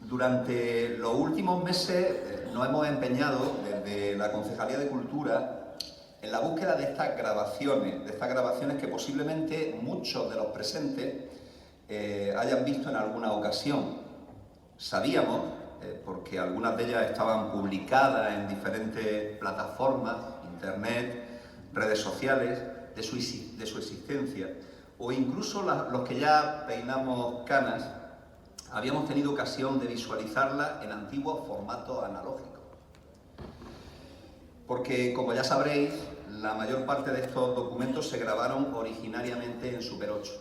Durante los últimos meses nos hemos empeñado desde la Concejalía de Cultura en la búsqueda de estas grabaciones que posiblemente muchos de los presentes hayan visto en alguna ocasión. Sabíamos, porque algunas de ellas estaban publicadas en diferentes plataformas, internet, redes sociales, de su existencia, o incluso los que ya peinamos canas, habíamos tenido ocasión de visualizarla en antiguos formatos analógicos. Porque, como ya sabréis, la mayor parte de estos documentos se grabaron originariamente en Super 8.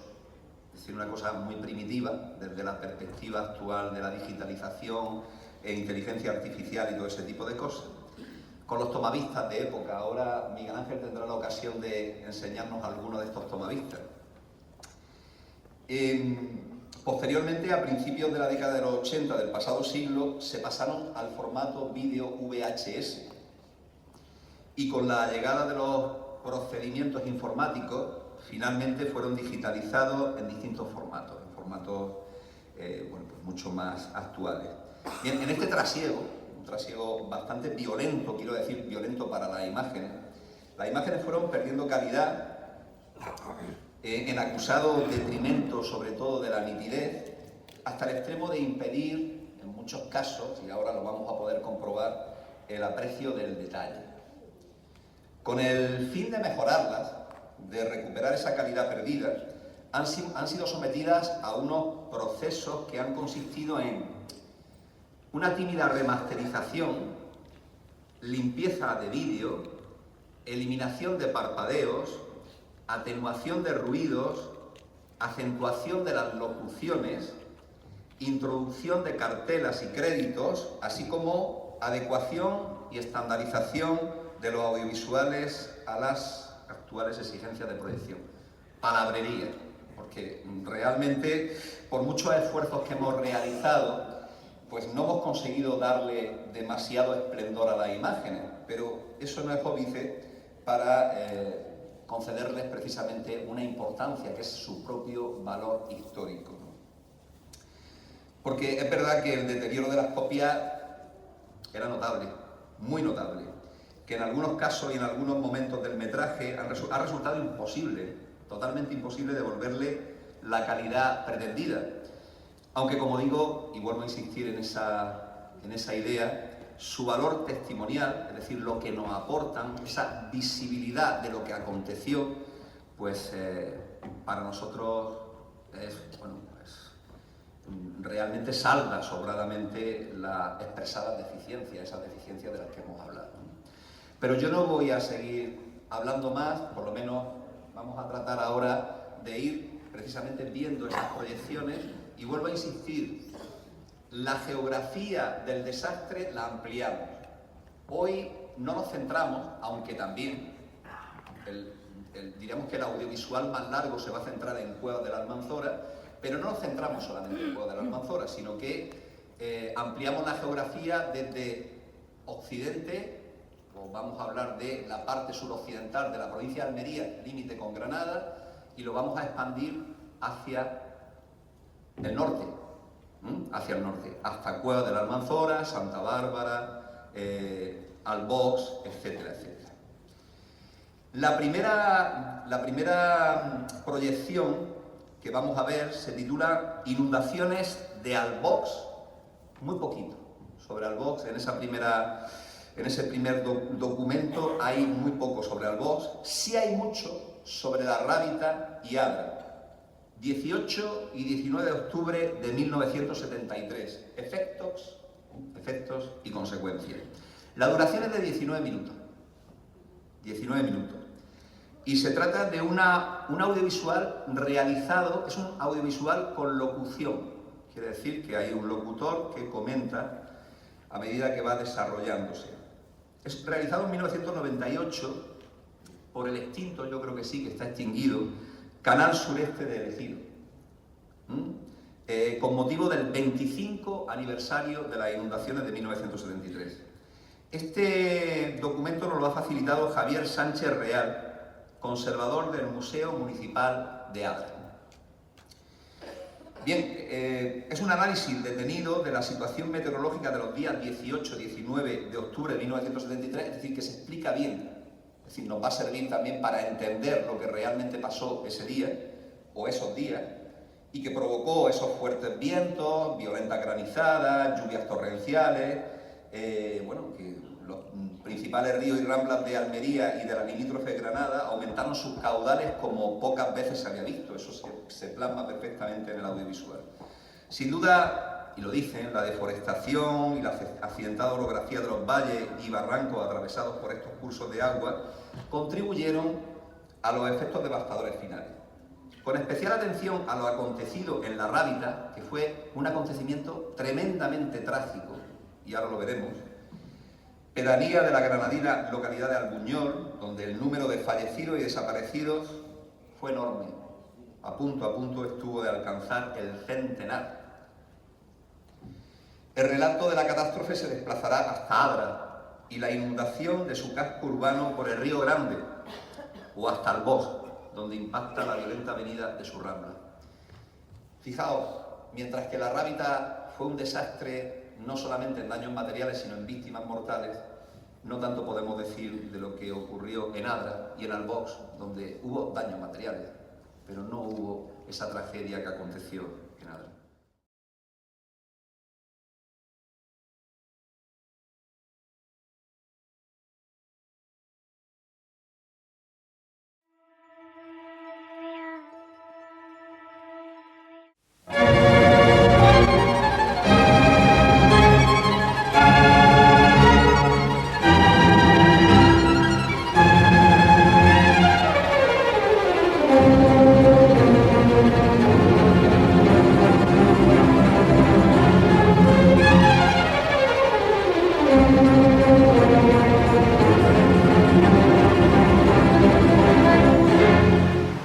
Es decir, una cosa muy primitiva, desde la perspectiva actual de la digitalización e inteligencia artificial y todo ese tipo de cosas. Con los tomavistas de época. Ahora Miguel Ángel tendrá la ocasión de enseñarnos algunos de estos tomavistas. Posteriormente, a principios de la década de los 80 del pasado siglo, se pasaron al formato vídeo VHS. Y con la llegada de los procedimientos informáticos, finalmente fueron digitalizados en distintos formatos, en formatos pues mucho más actuales. Bien, en este trasiego, un trasiego bastante violento, quiero decir violento para las imágenes fueron perdiendo calidad, en acusado detrimento sobre todo de la nitidez, hasta el extremo de impedir, en muchos casos, y ahora lo vamos a poder comprobar, el aprecio del detalle. Con el fin de mejorarlas, de recuperar esa calidad perdida, han sido sometidas a unos procesos que han consistido en una tímida remasterización, limpieza de vídeo, eliminación de parpadeos, atenuación de ruidos, acentuación de las locuciones, introducción de cartelas y créditos, así como adecuación y estandarización de los audiovisuales a las actuales exigencias de proyección. Palabrería, porque realmente, por muchos esfuerzos que hemos realizado, pues no hemos conseguido darle demasiado esplendor a las imágenes, pero eso no es óbice para concederles precisamente una importancia, que es su propio valor histórico. Porque es verdad que el deterioro de las copias era notable, muy notable, que en algunos casos y en algunos momentos del metraje ha resultado imposible, totalmente imposible, devolverle la calidad pretendida. Aunque, como digo, y vuelvo a insistir en esa idea, su valor testimonial, es decir, lo que nos aportan, esa visibilidad de lo que aconteció, pues para nosotros realmente salda sobradamente las expresadas deficiencias, esas deficiencias de las que hemos hablado. Pero yo no voy a seguir hablando más, por lo menos vamos a tratar ahora de ir precisamente viendo esas proyecciones, y vuelvo a insistir, la geografía del desastre la ampliamos. Hoy no nos centramos, aunque también diríamos que el audiovisual más largo se va a centrar en Cuevas de la Almanzora, pero no nos centramos solamente en Cuevas de la Almanzora, sino que ampliamos la geografía desde Occidente, o vamos a hablar de la parte suroccidental de la provincia de Almería, límite con Granada, y lo vamos a expandir hacia el norte, hasta Cuevas de la Almanzora, Santa Bárbara, Albox, etcétera, etcétera. La primera proyección que vamos a ver se titula Inundaciones de Albox, muy poquito sobre Albox. En ese primer documento hay muy poco sobre Albox, sí hay mucho sobre la Rábita y Adra. 18 y 19 de octubre de 1973. Efectos y consecuencias. La duración es de 19 minutos. 19 minutos. Y se trata de un audiovisual realizado, es un audiovisual con locución. Quiere decir que hay un locutor que comenta a medida que va desarrollándose. Es realizado en 1998 por el extinto, yo creo que sí, que está extinguido, Canal Sureste de Elegido, con motivo del 25 aniversario de las inundaciones de 1973. Este documento nos lo ha facilitado Javier Sánchez Real, conservador del Museo Municipal de Adra. Bien, es un análisis detenido de la situación meteorológica de los días 18-19 de octubre de 1973, es decir, que se explica bien. Es decir, nos va a servir también para entender lo que realmente pasó ese día, o esos días, y que provocó esos fuertes vientos, violentas granizadas, lluvias torrenciales, bueno, que los principales ríos y ramblas de Almería y de la limítrofe de Granada aumentaron sus caudales como pocas veces se había visto. Eso se plasma perfectamente en el audiovisual. Sin duda, y lo dicen, la deforestación y la accidentada orografía de los valles y barrancos atravesados por estos cursos de agua contribuyeron a los efectos devastadores finales. Con especial atención a lo acontecido en La Rábita, que fue un acontecimiento tremendamente trágico, y ahora lo veremos, pedanía de la granadina localidad de Albuñol, donde el número de fallecidos y desaparecidos fue enorme. A punto estuvo de alcanzar el centenar. El relato de la catástrofe se desplazará hasta Adra y la inundación de su casco urbano por el Río Grande, o hasta Albós, donde impacta la violenta avenida de su rambla. Fijaos, mientras que La Rábita fue un desastre no solamente en daños materiales, sino en víctimas mortales, no tanto podemos decir de lo que ocurrió en Adra y en Albós, donde hubo daños materiales, pero no hubo esa tragedia que aconteció en Adra.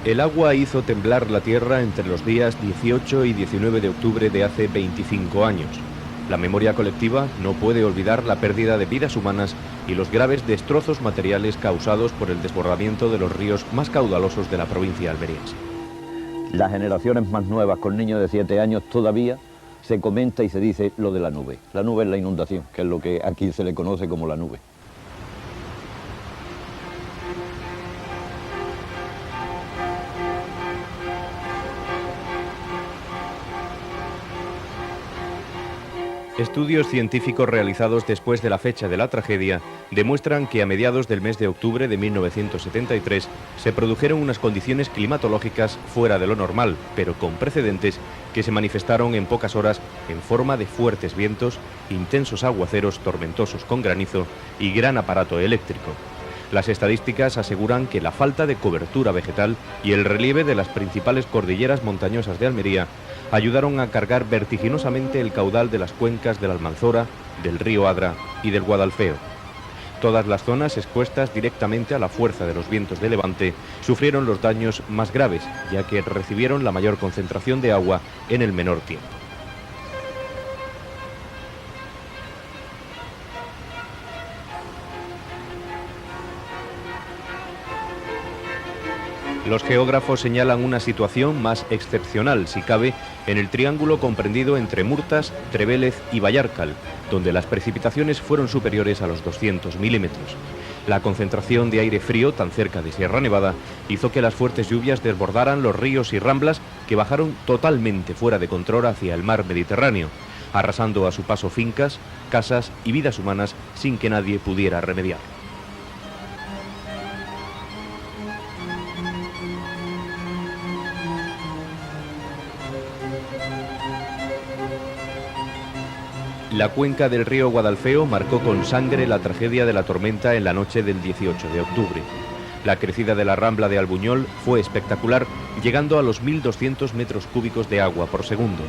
El agua hizo temblar la tierra entre los días 18 y 19 de octubre de hace 25 años. La memoria colectiva no puede olvidar la pérdida de vidas humanas y los graves destrozos materiales causados por el desbordamiento de los ríos más caudalosos de la provincia almeriense. Las generaciones más nuevas con niños de 7 años todavía se comenta y se dice lo de la nube. La nube es la inundación, que es lo que aquí se le conoce como la nube. Estudios científicos realizados después de la fecha de la tragedia demuestran que a mediados del mes de octubre de 1973 se produjeron unas condiciones climatológicas fuera de lo normal, pero con precedentes, que se manifestaron en pocas horas en forma de fuertes vientos, intensos aguaceros tormentosos con granizo y gran aparato eléctrico. Las estadísticas aseguran que la falta de cobertura vegetal y el relieve de las principales cordilleras montañosas de Almería ayudaron a cargar vertiginosamente el caudal de las cuencas del Almanzora, del río Adra y del Guadalfeo. Todas las zonas expuestas directamente a la fuerza de los vientos de levante sufrieron los daños más graves, ya que recibieron la mayor concentración de agua en el menor tiempo. Los geógrafos señalan una situación más excepcional, si cabe, en el triángulo comprendido entre Murtas, Trevélez y Vallarcal, donde las precipitaciones fueron superiores a los 200 milímetros. La concentración de aire frío tan cerca de Sierra Nevada hizo que las fuertes lluvias desbordaran los ríos y ramblas que bajaron totalmente fuera de control hacia el mar Mediterráneo, arrasando a su paso fincas, casas y vidas humanas sin que nadie pudiera remediar. La cuenca del río Guadalfeo marcó con sangre la tragedia de la tormenta en la noche del 18 de octubre. La crecida de la rambla de Albuñol fue espectacular, llegando a los 1.200 metros cúbicos de agua por segundo.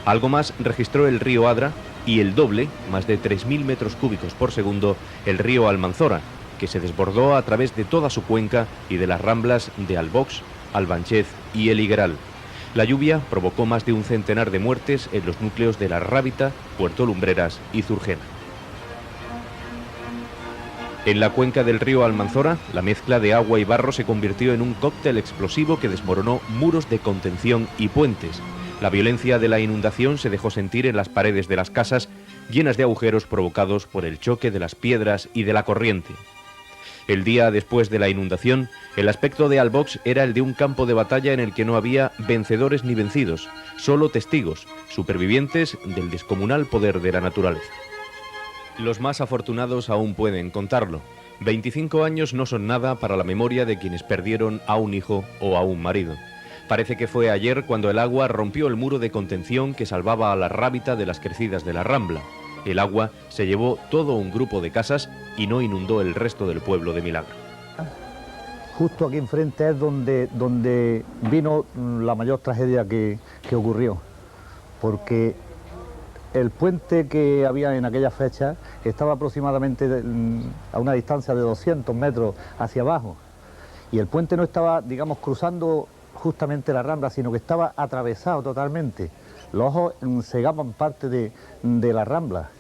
Algo más registró el río Adra y el doble, más de 3.000 metros cúbicos por segundo, el río Almanzora, que se desbordó a través de toda su cuenca y de las ramblas de Albox, Albanchez y El Higueral. La lluvia provocó más de un centenar de muertes en los núcleos de La Rábita, Puerto Lumbreras y Zurgena. En la cuenca del río Almanzora, la mezcla de agua y barro se convirtió en un cóctel explosivo que desmoronó muros de contención y puentes. La violencia de la inundación se dejó sentir en las paredes de las casas, llenas de agujeros provocados por el choque de las piedras y de la corriente. El día después de la inundación, el aspecto de Albox era el de un campo de batalla en el que no había vencedores ni vencidos, solo testigos, supervivientes del descomunal poder de la naturaleza. Los más afortunados aún pueden contarlo. 25 años no son nada para la memoria de quienes perdieron a un hijo o a un marido. Parece que fue ayer cuando el agua rompió el muro de contención que salvaba a la Rábita de las crecidas de la Rambla. El agua se llevó todo un grupo de casas y no inundó el resto del pueblo de Milagro. Justo aquí enfrente es donde vino la mayor tragedia que ocurrió, porque el puente que había en aquella fecha estaba aproximadamente a una distancia de 200 metros hacia abajo, y el puente no estaba, digamos, cruzando justamente la Rambla, sino que estaba atravesado totalmente. Los ojos cegaban parte de la Rambla.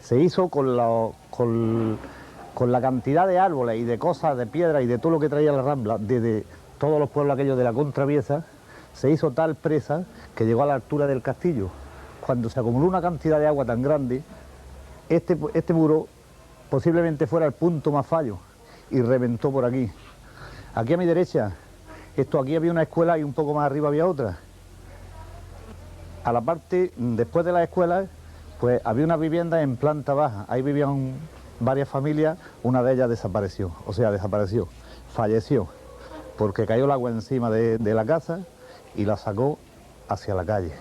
Se hizo con la cantidad de árboles y de cosas, de piedras y de todo lo que traía la Rambla, desde todos los pueblos aquellos de la Contraviesa, se hizo tal presa que llegó a la altura del castillo. Cuando se acumuló una cantidad de agua tan grande, este muro posiblemente fuera el punto más fallo y reventó por aquí. Aquí a mi derecha, aquí había una escuela y un poco más arriba había otra. A la parte, después de las escuelas, pues había una vivienda en planta baja. Ahí vivían varias familias, una de ellas desapareció, falleció, porque cayó el agua encima de la casa y la sacó hacia la calle.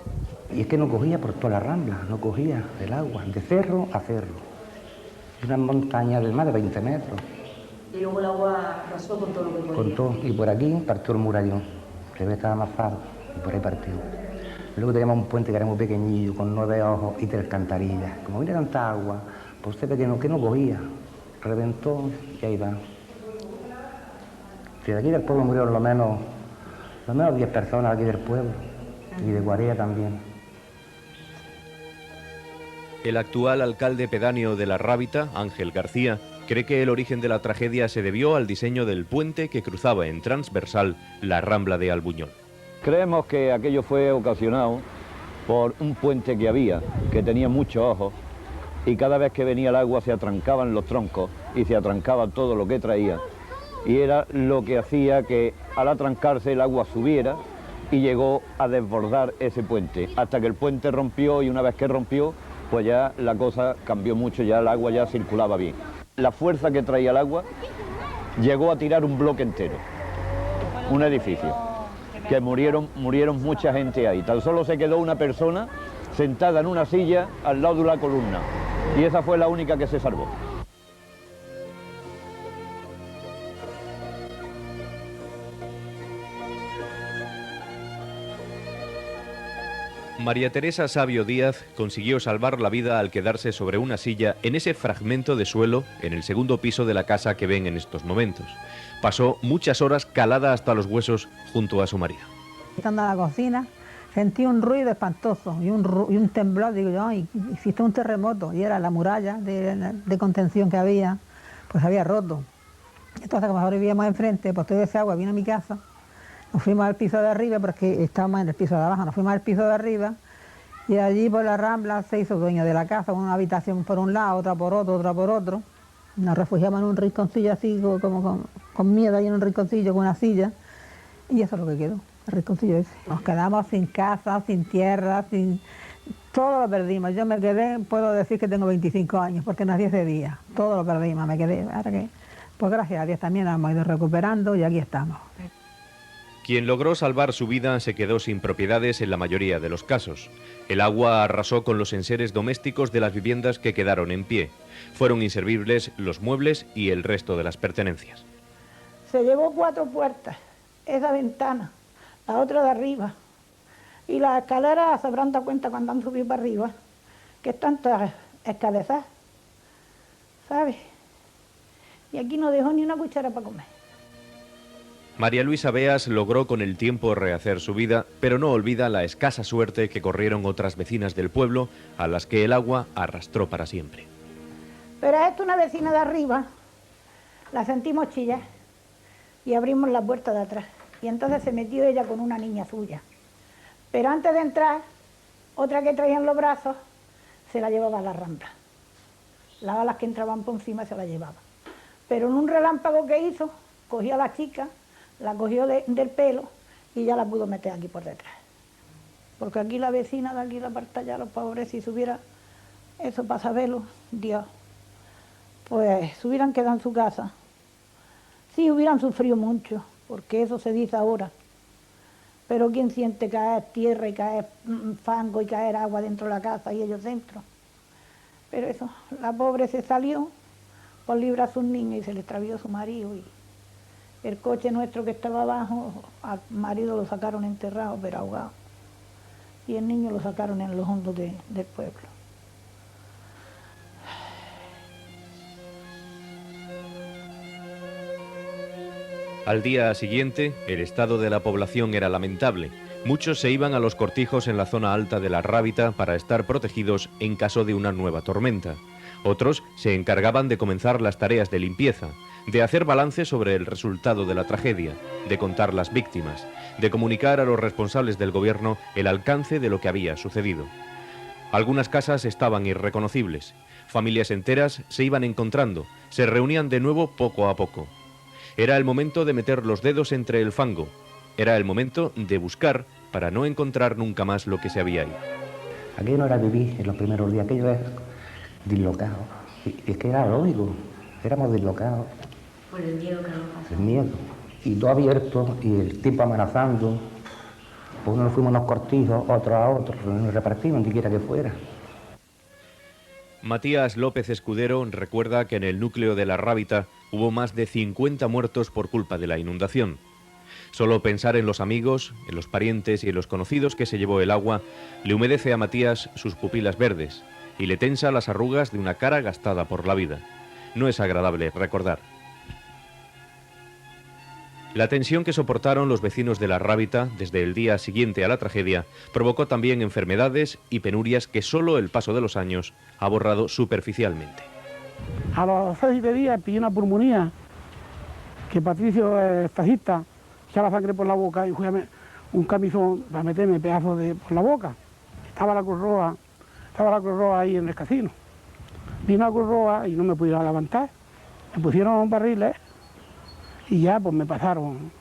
Y es que no cogía por toda la Rambla, no cogía el agua, de cerro a cerro. Una montaña de más de 20 metros. Y luego el agua arrasó con todo lo que podía. Con todo, y por aquí partió el murallón, que estaba amazado, y por ahí partió. Luego teníamos un puente que era muy pequeñillo, con 9 ojos y 3 alcantarillas. Como viene tanta agua, pues usted ve que no cogía, reventó y ahí va. Si de aquí del pueblo murieron lo menos 10 personas aquí del pueblo, y de Guarella también. El actual alcalde pedáneo de la Rábita, Ángel García, cree que el origen de la tragedia se debió al diseño del puente que cruzaba en transversal la Rambla de Albuñol. Creemos que aquello fue ocasionado por un puente que había, que tenía muchos ojos, y cada vez que venía el agua se atrancaban los troncos y se atrancaba todo lo que traía, y era lo que hacía que al atrancarse el agua subiera y llegó a desbordar ese puente, hasta que el puente rompió, y una vez que rompió, pues ya la cosa cambió mucho, ya el agua ya circulaba bien. La fuerza que traía el agua llegó a tirar un bloque entero, un edificio, que murieron mucha gente ahí. Tan solo se quedó una persona sentada en una silla al lado de una columna, y esa fue la única que se salvó. María Teresa Sabio Díaz consiguió salvar la vida al quedarse sobre una silla en ese fragmento de suelo en el segundo piso de la casa que ven en estos momentos. Pasó muchas horas calada hasta los huesos junto a su marido. Estando en la cocina, sentí un ruido espantoso y un temblor, digo yo, y hiciste un terremoto, y era la muralla de contención que había, pues había roto. Entonces, como ahora vivíamos enfrente, pues todo ese agua vino a mi casa. Nos fuimos al piso de arriba, porque estábamos en el piso de abajo, nos fuimos al piso de arriba, y allí por la Rambla se hizo dueño de la casa, una habitación por un lado, otra por otro, otra por otro. Nos refugiamos en un rinconcillo así, como con miedo, ahí en un rinconcillo con una silla, y eso es lo que quedó, el rinconcillo ese. Nos quedamos sin casa, sin tierra, todo lo perdimos. Yo me quedé, puedo decir que tengo 25 años, porque nací ese día, todo lo perdimos, me quedé. Ahora que, pues gracias a Dios también nos hemos ido recuperando y aquí estamos. Quien logró salvar su vida se quedó sin propiedades en la mayoría de los casos. El agua arrasó con los enseres domésticos de las viviendas que quedaron en pie. Fueron inservibles los muebles y el resto de las pertenencias. Se llevó 4 puertas, esa ventana, la otra de arriba. Y las escaleras se habrán dado cuenta cuando han subido para arriba, que están todas escalezadas, ¿sabes? Y aquí no dejó ni una cuchara para comer. María Luisa Beas logró con el tiempo rehacer su vida, pero no olvida la escasa suerte que corrieron otras vecinas del pueblo a las que el agua arrastró para siempre. Pero a esto una vecina de arriba la sentimos chillar y abrimos la puerta de atrás. Y entonces se metió ella con una niña suya. Pero antes de entrar, otra que traía en los brazos se la llevaba a la rambla. Las balas que entraban por encima se la llevaba. Pero en un relámpago que hizo, cogió a la chica, la cogió del pelo y ya la pudo meter aquí por detrás. Porque aquí la vecina de aquí, la parte allá, los pobres, si subiera eso para saberlo, Dios, pues se hubieran quedado en su casa. Sí, hubieran sufrido mucho, porque eso se dice ahora. Pero ¿quién siente caer tierra y caer fango y caer agua dentro de la casa y ellos dentro? Pero eso, la pobre se salió por librar a sus niños y se le extravió su marido. Y el coche nuestro que estaba abajo, al marido lo sacaron enterrado, pero ahogado. Y el niño lo sacaron en los hondos del pueblo. Al día siguiente, el estado de la población era lamentable. Muchos se iban a los cortijos en la zona alta de la Rábita para estar protegidos en caso de una nueva tormenta. Otros se encargaban de comenzar las tareas de limpieza, de hacer balance sobre el resultado de la tragedia, de contar las víctimas, de comunicar a los responsables del gobierno el alcance de lo que había sucedido. Algunas casas estaban irreconocibles. Familias enteras se iban encontrando, se reunían de nuevo poco a poco. Era el momento de meter los dedos entre el fango. Era el momento de buscar para no encontrar nunca más lo que se había ido. Aquello no era vivir en los primeros días, aquello es dislocado. Y es que era lógico, éramos dislocados. Por el miedo que nos pasó. El miedo. Y todo abierto, y el tipo amenazando. Pues unos nos fuimos a unos cortijos, otros a otros, nos repartimos, donde quiera que fuera. Matías López Escudero recuerda que en el núcleo de la Rábita hubo más de 50 muertos por culpa de la inundación. Solo pensar en los amigos, en los parientes y en los conocidos que se llevó el agua le humedece a Matías sus pupilas verdes y le tensa las arrugas de una cara gastada por la vida. No es agradable recordar. La tensión que soportaron los vecinos de la Rábita desde el día siguiente a la tragedia provocó también enfermedades y penurias que solo el paso de los años ha borrado superficialmente. A los 6 días pillé una pulmonía, que Patricio es fascista, echaba sangre por la boca y fui a un camisón para meterme pedazos por la boca. Estaba la Cruz Roja ahí en el casino. Vino la Cruz Roja y no me pudiera levantar. Me pusieron barriles y ya pues me pasaron.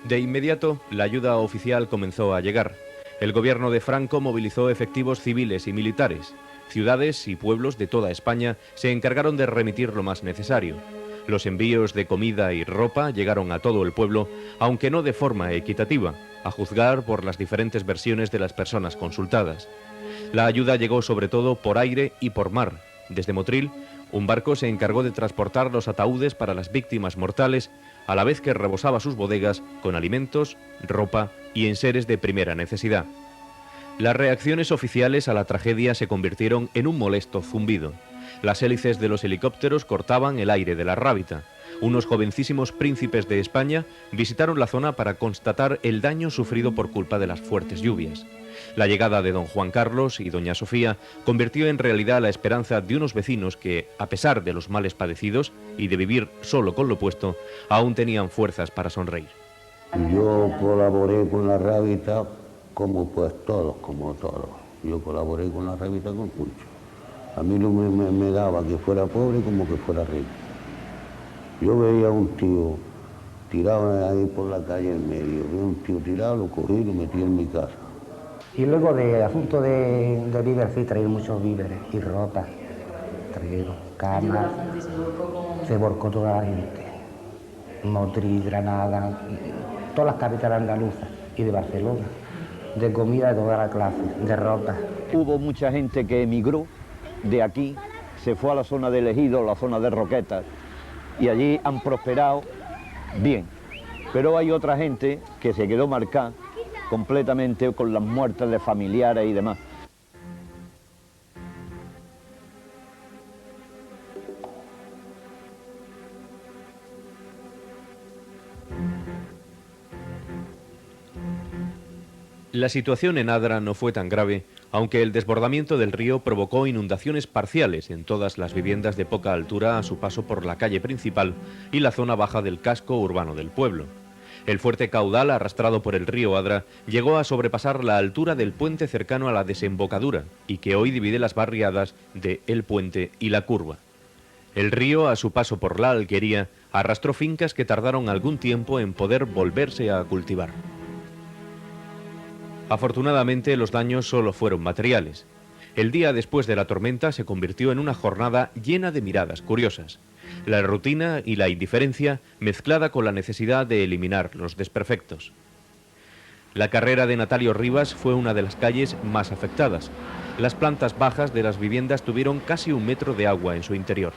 De inmediato, la ayuda oficial comenzó a llegar. El gobierno de Franco movilizó efectivos civiles y militares. Ciudades y pueblos de toda España se encargaron de remitir lo más necesario. Los envíos de comida y ropa llegaron a todo el pueblo, aunque no de forma equitativa, a juzgar por las diferentes versiones de las personas consultadas. La ayuda llegó sobre todo por aire y por mar. Desde Motril, un barco se encargó de transportar los ataúdes para las víctimas mortales, a la vez que rebosaba sus bodegas con alimentos, ropa y enseres de primera necesidad. Las reacciones oficiales a la tragedia se convirtieron en un molesto zumbido. Las hélices de los helicópteros cortaban el aire de la Rábita. Unos jovencísimos príncipes de España visitaron la zona para constatar el daño sufrido por culpa de las fuertes lluvias. La llegada de don Juan Carlos y doña Sofía convirtió en realidad la esperanza de unos vecinos que, a pesar de los males padecidos y de vivir solo con lo puesto, aún tenían fuerzas para sonreír. Yo colaboré con la Rábita como todos. Yo colaboré con la Rábita con mucho. A mí no me daba que fuera pobre como que fuera rico. Yo veía a un tío tirado ahí por la calle en medio, veía un tío tirado, lo cogí y lo metí en mi casa. Y luego de asunto de víveres, sí, traído muchos víveres y ropa, trajeron camas, se volcó toda la gente. Motril, Granada, todas las capitales andaluzas y de Barcelona, de comida de toda la clase, de ropa. Hubo mucha gente que emigró de aquí, se fue a la zona de Ejido, la zona de Roquetas, y allí han prosperado bien. Pero hay otra gente que se quedó marcada completamente con las muertes de familiares y demás. La situación en Adra no fue tan grave, aunque el desbordamiento del río provocó inundaciones parciales en todas las viviendas de poca altura a su paso por la calle principal y la zona baja del casco urbano del pueblo. El fuerte caudal arrastrado por el río Adra llegó a sobrepasar la altura del puente cercano a la desembocadura y que hoy divide las barriadas de El Puente y La Curva. El río, a su paso por la Alquería, arrastró fincas que tardaron algún tiempo en poder volverse a cultivar. Afortunadamente, los daños solo fueron materiales. El día después de la tormenta se convirtió en una jornada llena de miradas curiosas. La rutina y la indiferencia mezclada con la necesidad de eliminar los desperfectos. La carrera de Natalio Rivas fue una de las calles más afectadas. Las plantas bajas de las viviendas tuvieron casi 1 metro de agua en su interior.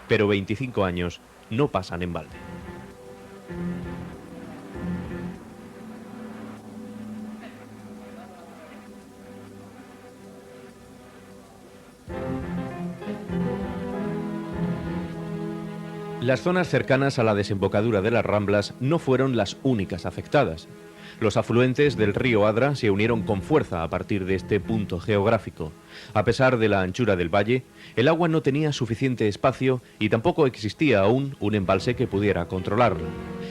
Pero 25 años no pasan en balde. Las zonas cercanas a la desembocadura de las Ramblas no fueron las únicas afectadas. Los afluentes del río Adra se unieron con fuerza a partir de este punto geográfico. A pesar de la anchura del valle, el agua no tenía suficiente espacio y tampoco existía aún un embalse que pudiera controlarlo.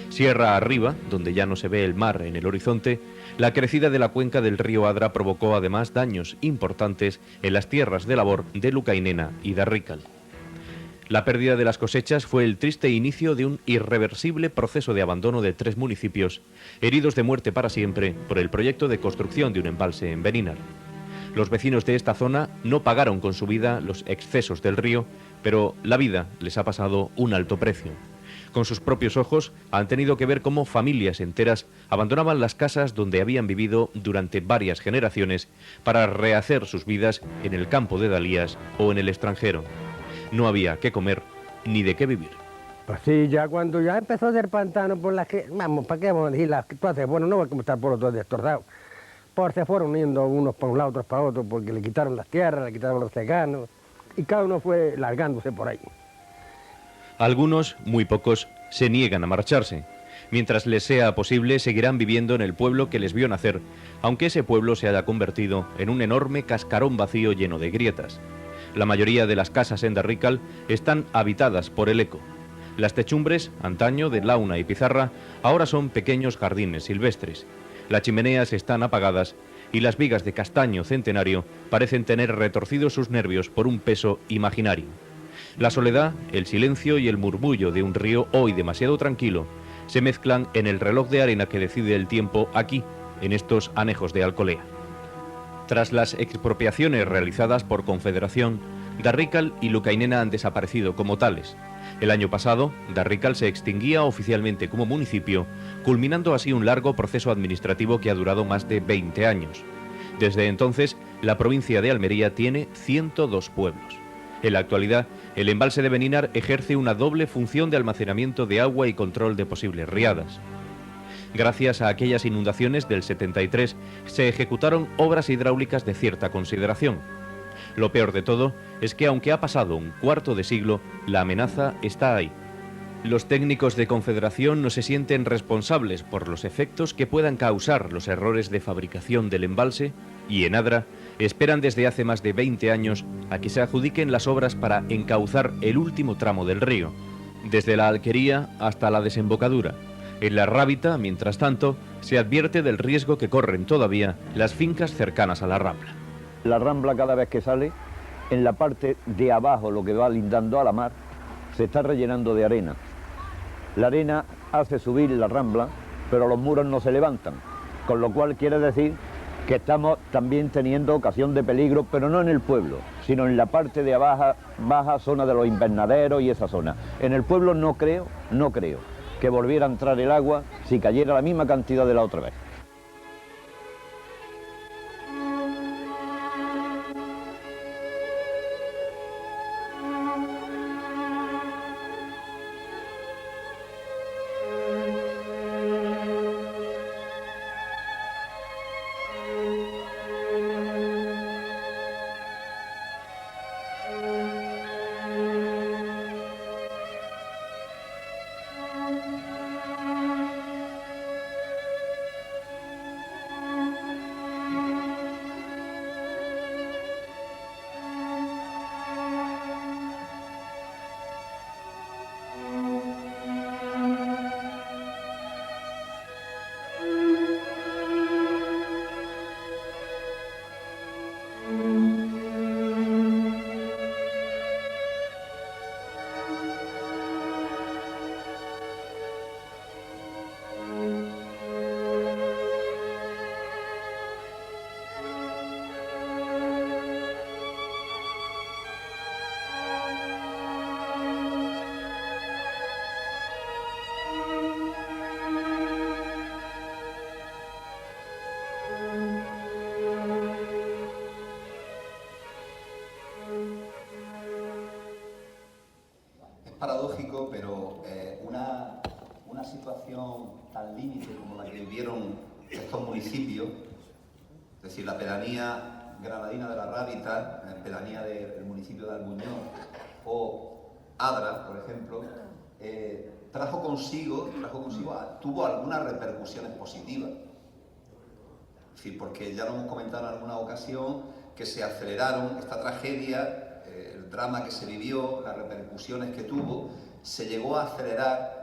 Sierra arriba, donde ya no se ve el mar en el horizonte, la crecida de la cuenca del río Adra provocó además daños importantes en las tierras de labor de Lucainena y Darrícal. La pérdida de las cosechas fue el triste inicio de un irreversible proceso de abandono de 3 municipios, heridos de muerte para siempre por el proyecto de construcción de un embalse en Benínar. Los vecinos de esta zona no pagaron con su vida los excesos del río, pero la vida les ha pasado un alto precio. Con sus propios ojos han tenido que ver cómo familias enteras abandonaban las casas donde habían vivido durante varias generaciones para rehacer sus vidas en el campo de Dalías o en el extranjero. No había qué comer ni de qué vivir. Pues sí, ya cuando ya empezó a hacer pantano por las que, vamos, ¿para qué vamos a decir las cosas? Bueno, no va a como estar por los dos destordados. Pues se fueron yendo unos para un lado, otros para otro, porque le quitaron las tierras, le quitaron los ceganos, y cada uno fue largándose por ahí. Algunos, muy pocos, se niegan a marcharse. Mientras les sea posible, seguirán viviendo en el pueblo que les vio nacer, aunque ese pueblo se haya convertido en un enorme cascarón vacío lleno de grietas. La mayoría de las casas en Darrícal están habitadas por el eco. Las techumbres, antaño de launa y pizarra, ahora son pequeños jardines silvestres. Las chimeneas están apagadas y las vigas de castaño centenario parecen tener retorcidos sus nervios por un peso imaginario. La soledad, el silencio y el murmullo de un río hoy demasiado tranquilo se mezclan en el reloj de arena que decide el tiempo aquí, en estos anejos de Alcolea. Tras las expropiaciones realizadas por Confederación, Darrícal y Lucainena han desaparecido como tales. El año pasado, Darrícal se extinguía oficialmente como municipio, culminando así un largo proceso administrativo que ha durado más de 20 años. Desde entonces, la provincia de Almería tiene 102 pueblos. En la actualidad, el embalse de Benínar ejerce una doble función de almacenamiento de agua y control de posibles riadas. Gracias a aquellas inundaciones del 73, se ejecutaron obras hidráulicas de cierta consideración. Lo peor de todo es que, aunque ha pasado un cuarto de siglo, la amenaza está ahí. Los técnicos de Confederación no se sienten responsables por los efectos que puedan causar los errores de fabricación del embalse y en Adra esperan desde hace más de 20 años a que se adjudiquen las obras para encauzar el último tramo del río, desde la Alquería hasta la desembocadura. En la Rábita, mientras tanto, se advierte del riesgo que corren todavía las fincas cercanas a la Rambla. La Rambla, cada vez que sale, en la parte de abajo, lo que va lindando a la mar, se está rellenando de arena. La arena hace subir la Rambla, pero los muros no se levantan, con lo cual quiere decir que estamos también teniendo ocasión de peligro, pero no en el pueblo, sino en la parte de baja zona de los invernaderos y esa zona. En el pueblo no creo que volviera a entrar el agua si cayera la misma cantidad de la otra vez. paradójico, pero una situación tan límite como la que vivieron estos municipios, es decir, la pedanía granadina de la Rábita, la pedanía del municipio de Albuñol o Adra, por ejemplo, tuvo algunas repercusiones positivas. Es decir, porque ya lo hemos comentado en alguna ocasión, que se aceleraron esta tragedia, el drama que se vivió, las repercusiones que tuvo, se llegó a acelerar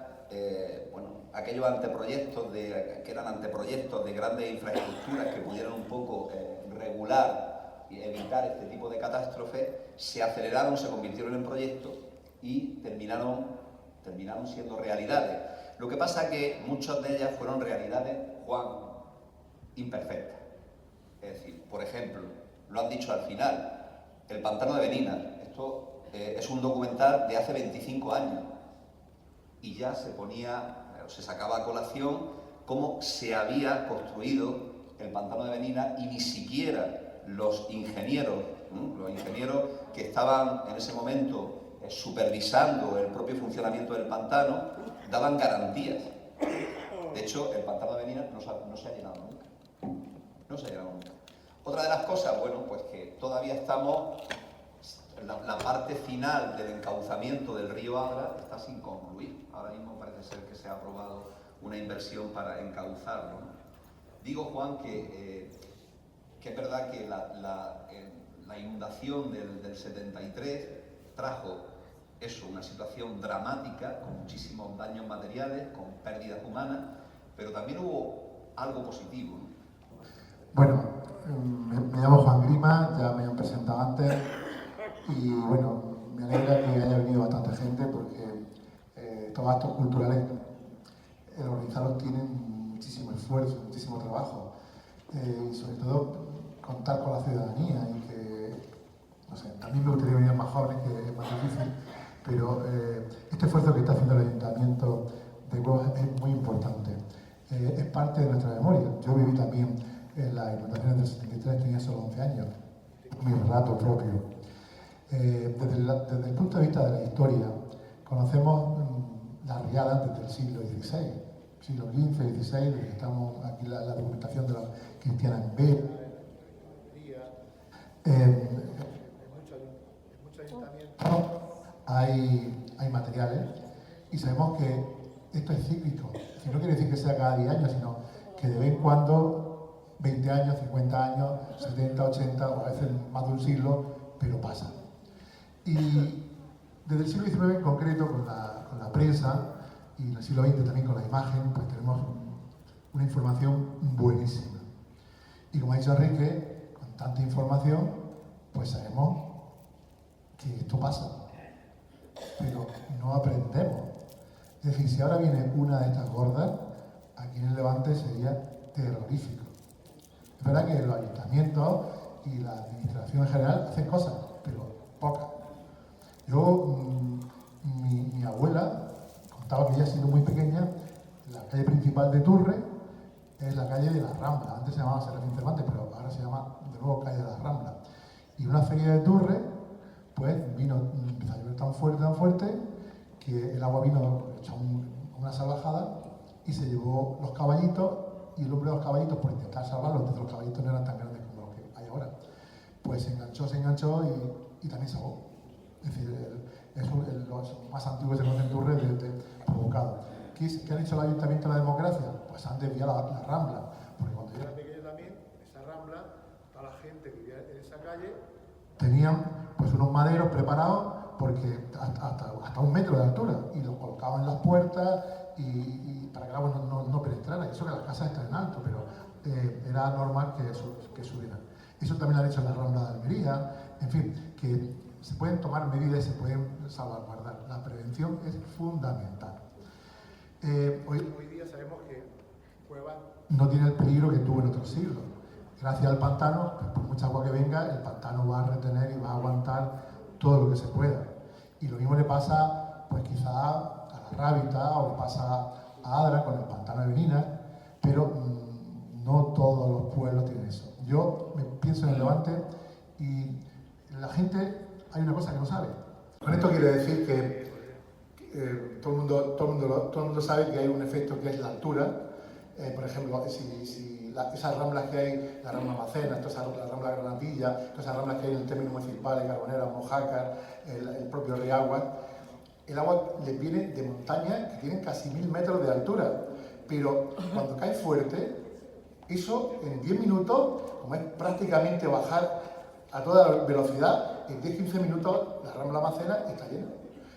aquellos anteproyectos que eran anteproyectos de grandes infraestructuras que pudieran un poco regular y evitar este tipo de catástrofes, se aceleraron, se convirtieron en proyectos y terminaron siendo realidades. Lo que pasa es que muchas de ellas fueron realidades, Juan, imperfectas. Es decir, por ejemplo, lo han dicho al final, el pantano de Beninas. Esto es un documental de hace 25 años y ya se sacaba a colación cómo se había construido el pantano de Beninas y ni siquiera los ingenieros que estaban en ese momento supervisando el propio funcionamiento del pantano daban garantías. De hecho, el pantano de Beninas no se ha llenado nunca. No se ha llenado nunca. Otra de las cosas, pues que todavía estamos, la parte final del encauzamiento del río Adra está sin concluir. Ahora mismo parece ser que se ha aprobado una inversión para encauzarlo, ¿no? Digo, Juan, que es verdad que la inundación del 73 trajo una situación dramática, con muchísimos daños materiales, con pérdidas humanas, pero también hubo algo positivo, ¿no? Bueno, me llamo Juan Grima, ya me han presentado antes y bueno, me alegra que haya venido bastante gente porque estos actos culturales, el organizarlos tienen muchísimo esfuerzo, muchísimo trabajo y sobre todo contar con la ciudadanía y que, no sé, también me gustaría venir más jóvenes, que es más difícil, pero este esfuerzo que está haciendo el Ayuntamiento de Huelva es muy importante, es parte de nuestra memoria. Yo viví también en las inundaciones del 73, tenía solo 11 años, mi relato propio. Desde el punto de vista de la historia, conocemos las riadas desde el siglo XVI, siglo XV, XVI, desde que estamos aquí la documentación de la cristiana en B. En muchos ayuntamientos hay materiales y sabemos que esto es cíclico. Si no quiere decir que sea cada 10 años, sino que de vez en cuando 20 años, 50 años, 70, 80 o a veces más de un siglo, pero pasa. Y desde el siglo XIX en concreto, con la prensa, y en el siglo XX también con la imagen, pues tenemos una información buenísima. Y como ha dicho Enrique, con tanta información, pues sabemos que esto pasa, pero no aprendemos. Es decir, si ahora viene una de estas gordas, aquí en el Levante sería terrorífico. Es verdad que los ayuntamientos y la administración en general hacen cosas, pero pocas. Yo, mi abuela contaba que ella, siendo muy pequeña, la calle principal de Turre es la calle de la Rambla. Antes se llamaba Serafín Cervantes, pero ahora se llama de nuevo calle de la Rambla. Y una feria de Turre, pues empezó a llover tan fuerte, que el agua vino hecha una salvajada y se llevó los caballitos. Y el hombre de los caballitos, por intentar salvarlos, entonces los caballitos no eran tan grandes como los que hay ahora, pues se enganchó y también se ahogó. Es decir, los más antiguos se conocen Turre provocado. ¿Qué han hecho el Ayuntamiento de la democracia? Pues han desviado la Rambla, porque cuando yo era pequeño también, esa Rambla, toda la gente que vivía en esa calle, tenían pues unos maderos preparados porque hasta 1 metro de altura, y los colocaban en las puertas y para que el agua no penetrara. Eso que las casas están en alto, pero era normal que subieran. Eso también lo han hecho en la Rambla de Almería. En fin, que se pueden tomar medidas y se pueden salvaguardar. La prevención es fundamental. Hoy día sabemos que Huelva no tiene el peligro que tuvo en otros siglos. Gracias al pantano, pues por mucha agua que venga, el pantano va a retener y va a aguantar todo lo que se pueda. Y lo mismo le pasa, pues quizá a la Rábita o le pasa a Adra con el pantano de Beninas, pero no todos los pueblos tienen eso. Yo me pienso en el Levante y la gente, hay una cosa que no sabe. Con esto quiere decir que todo el mundo sabe que hay un efecto que es la altura. Por ejemplo, esas ramblas que hay, la Rambla Macena, la Rambla Granadilla, todas esas ramblas que hay en el término municipal, en Carbonera, Mojácar, el propio Riagua, el agua le viene de montañas que tienen casi 1000 metros de altura, pero cuando cae fuerte, eso en 10 minutos, como es prácticamente bajar a toda velocidad, en 10-15 minutos la Rambla Macena está llena.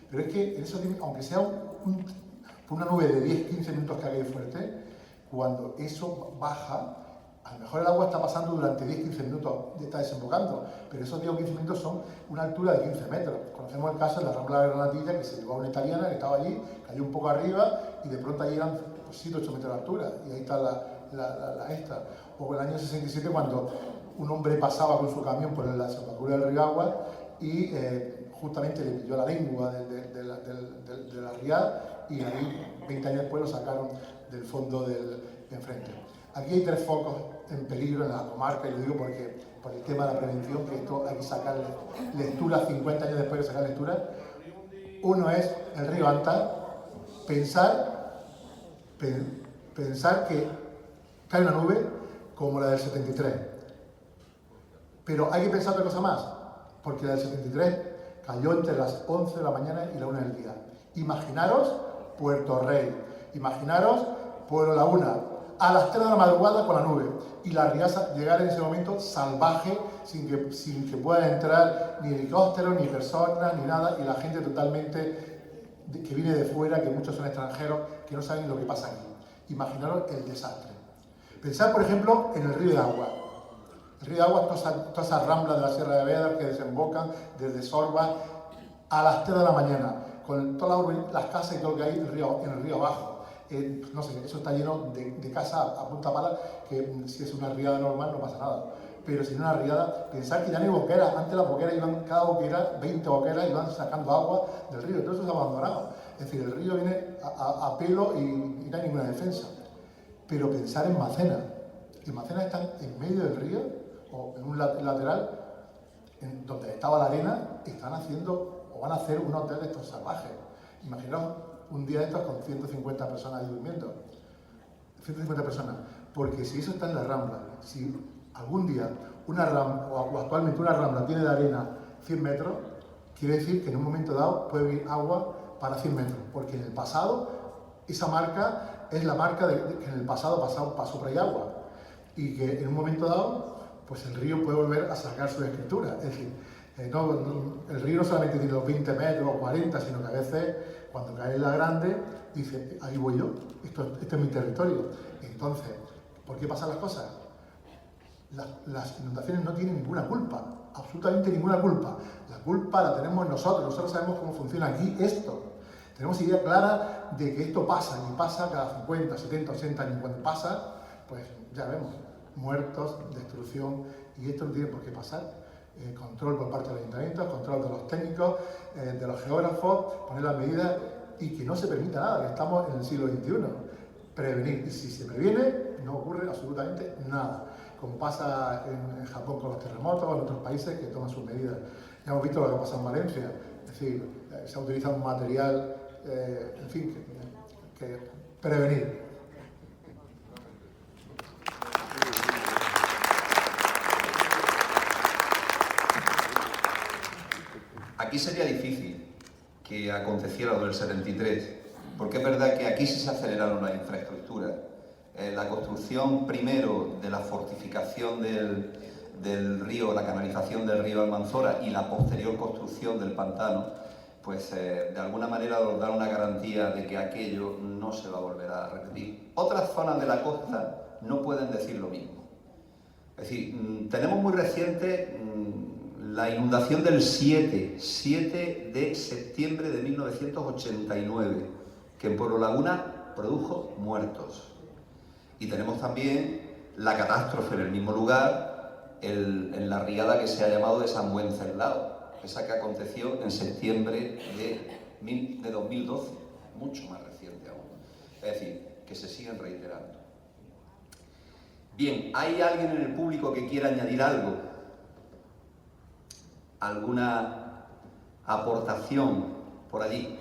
Pero es que en esos 10, aunque sea por una nube de 10-15 minutos que haga fuerte, cuando eso baja, a lo mejor el agua está pasando durante 10-15 minutos, está desembocando, pero esos 10 o 15 minutos son una altura de 15 metros. Conocemos el caso de la Rambla de Granadilla, que se llevó a una italiana que estaba allí, cayó un poco arriba y de pronto allí eran 7-8 metros de altura, y ahí está la esta. O el año 67, cuando un hombre pasaba con su camión por la desembocadura del río Agua y justamente le pilló la lengua de la riada, y ahí 20 años después lo sacaron del fondo del enfrente. Aquí hay 3 focos en peligro en la comarca, y lo digo porque por el tema de la prevención, que esto hay que sacar lectura 50 años después de sacar lectura. Uno es el río Anta. Pensar que cae una nube como la del 73. Pero hay que pensar otra cosa más, porque la del 73 cayó entre las 11 de la mañana y la 1 del día. Imaginaros Puerto Rey, imaginaros Pueblo Laguna, a las 3 de la madrugada con la nube, y la riada llegar en ese momento salvaje, sin que puedan entrar ni helicópteros, ni personas, ni nada, y la gente totalmente que viene de fuera, que muchos son extranjeros, que no saben lo que pasa aquí. Imaginaros el desastre. Pensad, por ejemplo, en el río de Agua. El río de Agua, todas esas ramblas de la Sierra de Bédar que desembocan desde Sorba a las 3 de la mañana, con todas las casas y todo lo que hay en el río abajo. No sé, eso está lleno de casas a punta pala, que si es una riada normal no pasa nada. Pero si no es una riada, pensar que ya no hay boqueras. Antes las boqueras iban, cada boquera, 20 boqueras, iban sacando agua del río. Todo eso se ha abandonado. Es decir, el río viene a pelo y no hay ninguna defensa. Pero pensar en Macena. Que Macena está en medio del río, o en un lateral, donde estaba la arena, están haciendo, o van a hacer un hotel de estos salvajes. Imaginaos un día de estos con 150 personas ahí durmiendo. 150 personas. Porque si eso está en la Rambla, si algún día una rambla, o actualmente una rambla tiene de arena 100 metros, quiere decir que en un momento dado puede venir agua para 100 metros. Porque en el pasado, esa marca es la marca que en el pasado pasó por ahí agua. Y que en un momento dado, pues el río puede volver a sacar su escritura. Es decir, el río no solamente tiene los 20 metros o 40, sino que a veces, cuando cae la grande, dice, ahí voy yo, este es mi territorio. Entonces, ¿por qué pasan las cosas? Las inundaciones no tienen ninguna culpa, absolutamente ninguna culpa. La culpa la tenemos nosotros sabemos cómo funciona aquí esto. Tenemos idea clara de que esto pasa, y pasa cada 50, 70, 80 años. Cuando pasa, pues ya vemos, muertos, destrucción, y esto no tiene por qué pasar. Control por parte de los ayuntamientos, control de los técnicos, de los geógrafos, poner las medidas y que no se permita nada, que estamos en el siglo XXI. Prevenir, y si se previene, no ocurre absolutamente nada, como pasa en Japón con los terremotos, o en otros países que toman sus medidas. Ya hemos visto lo que ha pasado en Valencia, es decir, se ha utilizado un material, en fin, que prevenir. Aquí sería difícil que aconteciera lo del 73, porque es verdad que aquí sí se aceleraron las infraestructuras. La construcción primero de la fortificación del río, la canalización del río Almanzora, y la posterior construcción del pantano, pues de alguna manera nos da una garantía de que aquello no se va a volver a repetir. Otras zonas de la costa no pueden decir lo mismo. Es decir, tenemos muy reciente la inundación del 7 de septiembre de 1989, que en Pueblo Laguna produjo muertos. Y tenemos también la catástrofe en el mismo lugar, en la riada que se ha llamado de San Wenceslao, esa que aconteció en septiembre de 2012, mucho más reciente aún. Es decir, que se siguen reiterando. Bien, ¿hay alguien en el público que quiera añadir algo? ¿Alguna aportación por allí?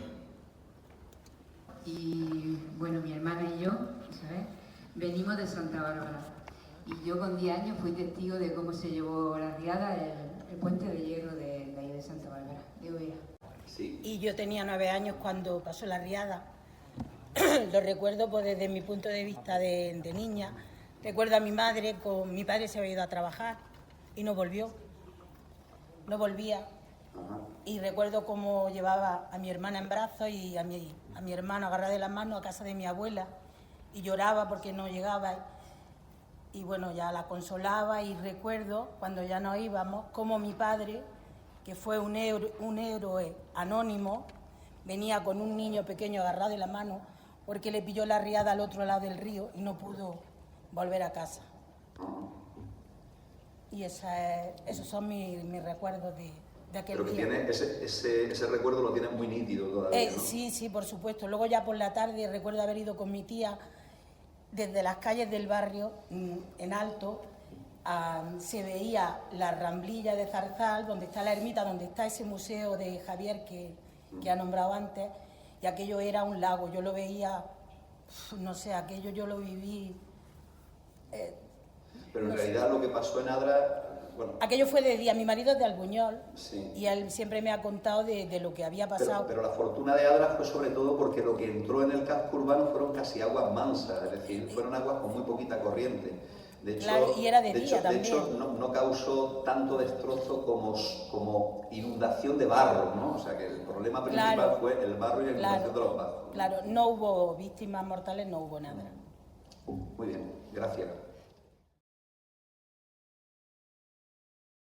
Y bueno, mi hermana y yo, ¿sabes? Venimos de Santa Bárbara. Y yo con 10 años fui testigo de cómo se llevó la riada el puente de hierro de ahí de Santa Bárbara, de Ovea. Sí. Y yo tenía 9 años cuando pasó la riada. Lo recuerdo pues, desde mi punto de vista de niña. Recuerdo a mi madre, mi padre se había ido a trabajar y no volvió. No volvía. Y recuerdo cómo llevaba a mi hermana en brazos y a mi hermano agarrado de las manos a casa de mi abuela y lloraba porque no llegaba. Y bueno, ya la consolaba y recuerdo cuando ya nos íbamos cómo mi padre, que fue un héroe anónimo, venía con un niño pequeño agarrado de la mano porque le pilló la riada al otro lado del río y no pudo volver a casa. Y esos son mis recuerdos de aquel Pero que día. tiene ese recuerdo lo tienes muy nítido todavía, ¿no? Sí, por supuesto. Luego ya por la tarde recuerdo haber ido con mi tía desde las calles del barrio, en alto, se veía la ramblilla de Zarzal, donde está la ermita, donde está ese museo de Javier que ha nombrado antes, y aquello era un lago. Yo lo veía, no sé, aquello yo lo viví. Pero en realidad lo que pasó en Adra... Bueno, aquello fue de día. Mi marido es de Albuñol, sí. Y él siempre me ha contado de lo que había pasado. Pero la fortuna de Adra fue sobre todo porque lo que entró en el casco urbano fueron casi aguas mansas, es decir, fueron aguas con muy poquita corriente. De hecho, claro, y era de día también. De hecho, no causó tanto destrozo como inundación de barro, ¿no? O sea, que el problema principal fue el barro y la inundación de los barros. Claro, no hubo víctimas mortales, no hubo nada. Muy bien, gracias.